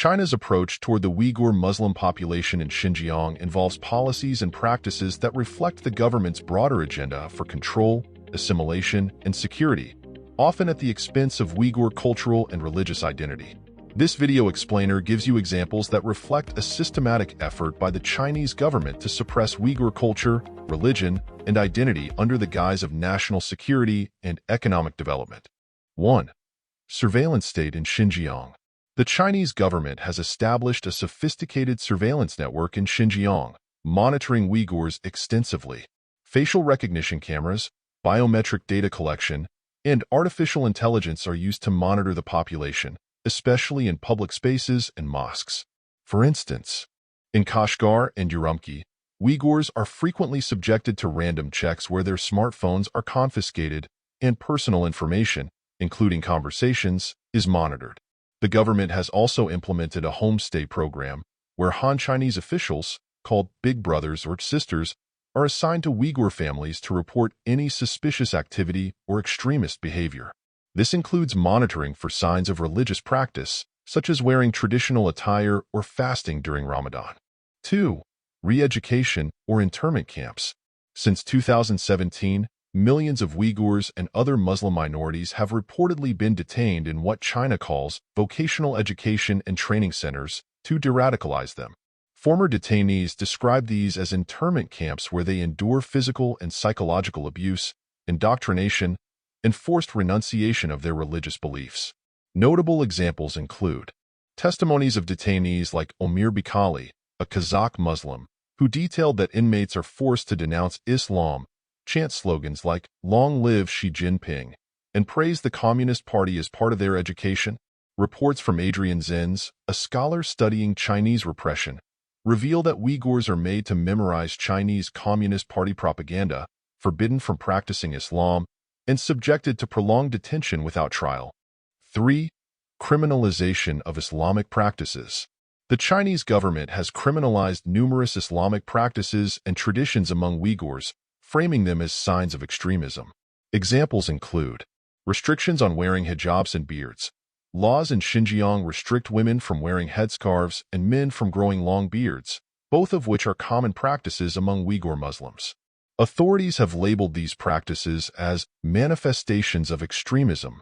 China's approach toward the Uyghur Muslim population in Xinjiang involves policies and practices that reflect the government's broader agenda for control, assimilation, and security, often at the expense of Uyghur cultural and religious identity. This video explainer gives you examples that reflect a systematic effort by the Chinese government to suppress Uyghur culture, religion, and identity under the guise of national security and economic development. 1. Surveillance state in Xinjiang. The Chinese government has established a sophisticated surveillance network in Xinjiang, monitoring Uyghurs extensively. Facial recognition cameras, biometric data collection, and artificial intelligence are used to monitor the population, especially in public spaces and mosques. For instance, in Kashgar and Urumqi, Uyghurs are frequently subjected to random checks where their smartphones are confiscated and personal information, including conversations, is monitored. The government has also implemented a homestay program where Han Chinese officials, called big brothers or sisters, are assigned to Uyghur families to report any suspicious activity or extremist behavior. This includes monitoring for signs of religious practice, such as wearing traditional attire or fasting during Ramadan. 2. Re-education or internment camps. Since 2017, millions of Uyghurs and other Muslim minorities have reportedly been detained in what China calls vocational education and training centers to de-radicalize them. Former detainees describe these as internment camps where they endure physical and psychological abuse, indoctrination, and forced renunciation of their religious beliefs. Notable examples include testimonies of detainees like Omir Bikali, a Kazakh Muslim, who detailed that inmates are forced to denounce Islam, chant slogans like "Long live Xi Jinping," and praise the Communist Party as part of their education. Reports from Adrian Zenz, a scholar studying Chinese repression, reveal that Uyghurs are made to memorize Chinese Communist Party propaganda, forbidden from practicing Islam, and subjected to prolonged detention without trial. 3. Criminalization of Islamic practices. The Chinese government has criminalized numerous Islamic practices and traditions among Uyghurs, framing them as signs of extremism. Examples include restrictions on wearing hijabs and beards. Laws in Xinjiang restrict women from wearing headscarves and men from growing long beards, both of which are common practices among Uyghur Muslims. Authorities have labeled these practices as manifestations of extremism.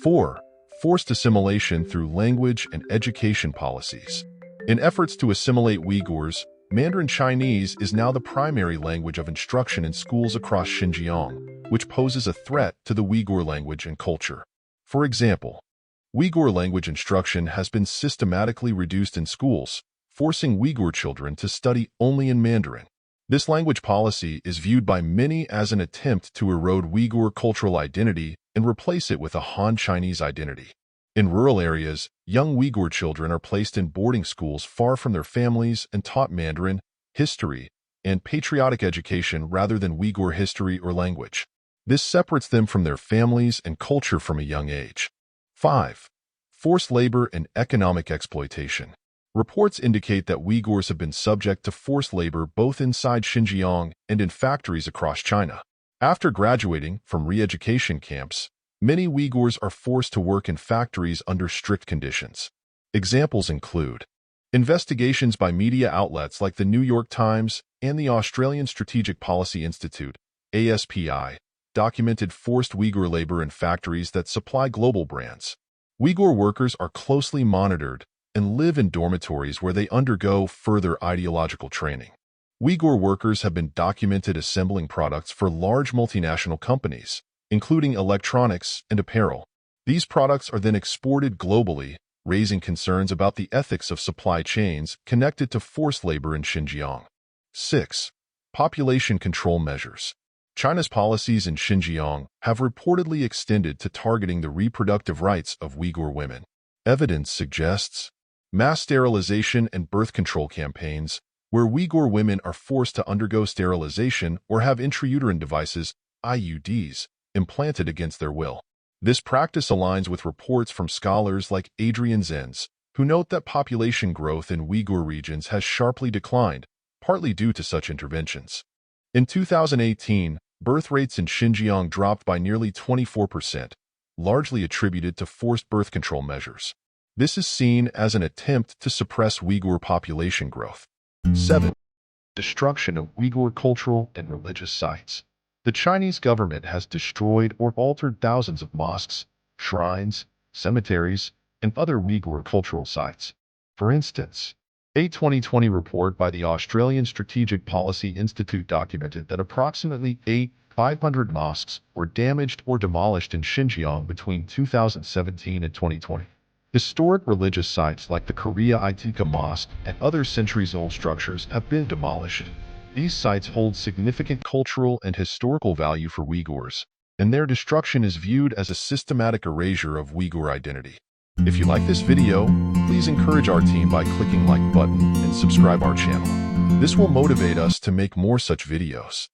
4. Forced assimilation through language and education policies. In efforts to assimilate Uyghurs, Mandarin Chinese is now the primary language of instruction in schools across Xinjiang, which poses a threat to the Uyghur language and culture. For example, Uyghur language instruction has been systematically reduced in schools, forcing Uyghur children to study only in Mandarin. This language policy is viewed by many as an attempt to erode Uyghur cultural identity and replace it with a Han Chinese identity. In rural areas, young Uyghur children are placed in boarding schools far from their families and taught Mandarin, history, and patriotic education rather than Uyghur history or language. This separates them from their families and culture from a young age. 5. Forced labor and economic exploitation. Reports indicate that Uyghurs have been subject to forced labor both inside Xinjiang and in factories across China. After graduating from re-education camps, many Uyghurs are forced to work in factories under strict conditions. Examples include investigations by media outlets like the New York Times and the Australian Strategic Policy Institute, ASPI, documented forced Uyghur labor in factories that supply global brands. Uyghur workers are closely monitored and live in dormitories where they undergo further ideological training. Uyghur workers have been documented assembling products for large multinational companies, including electronics and apparel. These products are then exported globally, raising concerns about the ethics of supply chains connected to forced labor in Xinjiang. 6. Population control measures. China's policies in Xinjiang have reportedly extended to targeting the reproductive rights of Uyghur women. Evidence suggests mass sterilization and birth control campaigns, where Uyghur women are forced to undergo sterilization or have intrauterine devices, IUDs, implanted against their will. This practice aligns with reports from scholars like Adrian Zenz, who note that population growth in Uyghur regions has sharply declined, partly due to such interventions. In 2018, birth rates in Xinjiang dropped by nearly 24%, largely attributed to forced birth control measures. This is seen as an attempt to suppress Uyghur population growth. 7. Destruction of Uyghur cultural and religious sites. The Chinese government has destroyed or altered thousands of mosques, shrines, cemeteries, and other Uyghur cultural sites. For instance, a 2020 report by the Australian Strategic Policy Institute documented that approximately 500 mosques were damaged or demolished in Xinjiang between 2017 and 2020. Historic religious sites like the Korea Itika Mosque and other centuries-old structures have been demolished. These sites hold significant cultural and historical value for Uyghurs, and their destruction is viewed as a systematic erasure of Uyghur identity. If you like this video, please encourage our team by clicking like button and subscribe our channel. This will motivate us to make more such videos.